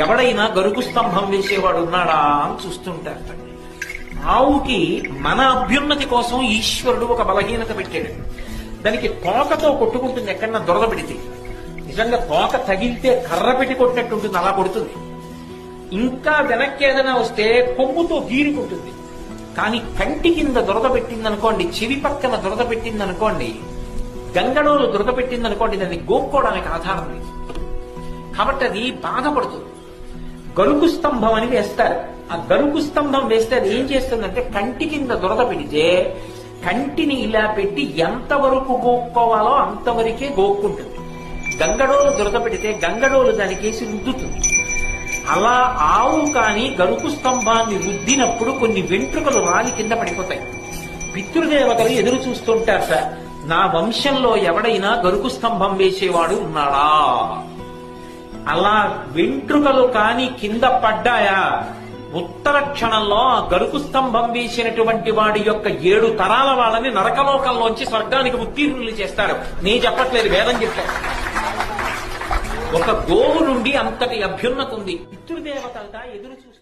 ఎవడైనా గరుకు స్తంభం వేసేవాడు ఉన్నాడా అని చూస్తుంటారట. ఆవుకి మన అభ్యున్నతి కోసం ఈశ్వరుడు ఒక బలహీనత పెట్టాడు. దానికి తోకతో కొట్టుకుంటుంది ఎక్కడన్నా దొరద పెడితే. నిజంగా తోక తగిలితే కర్ర పెట్టి కొట్టినట్టు ఉంటుంది, అలా కొడుతుంది. ఇంకా వెనక్కి ఏదైనా వస్తే కొమ్ముతో గీరుకుంటుంది. కానీ కంటి కింద దురద పెట్టిందనుకోండి, చెవి పక్కన దురద పెట్టిందనుకోండి, గంగడోలు దురద పెట్టిందనుకోండి, దాన్ని గోక్కోవడానికి ఆధారం లేదు. కాబట్టి అది బాధపడుతుంది. గరుకు స్తంభం అని వేస్తారు. ఆ గరుకు స్తంభం వేస్తే అది ఏం చేస్తుందంటే, కంటి కింద దురద పెడితే కంటిని ఇలా పెట్టి ఎంతవరకు గోక్కోవాలో అంతవరకే గోక్కుంటుంది. గంగడోలు దురద పెడితే గంగడోలు దానికేసి రుద్దుతుంది. అలా ఆవు కాని గరుకు స్తంభాన్ని రుద్దినప్పుడు కొన్ని వెంట్రుకలు రాలి కింద పడిపోతాయి. పితృదేవతలు ఎదురు చూస్తుంటారు, సార్ నా వంశంలో ఎవడైనా గరుకు స్తంభం వేసేవాడు ఉన్నాడా. అలా వెంట్రుకలు కాని కింద పడ్డాయా, ఉత్తర క్షణంలో గరుకు స్తంభం వేసినటువంటి వాడి యొక్క 7 తరాల వాళ్ళని నరకలోకంలోంచి స్వర్గానికి ఉత్తీర్ణులు చేస్తారు. నేను చెప్పట్లేదు, వేదం చెప్తాను. ఒక గోవు నుండి అంతటి అభ్యున్నతి ఉంది. పితృదేవతలట ఎదురు చూస్తారు.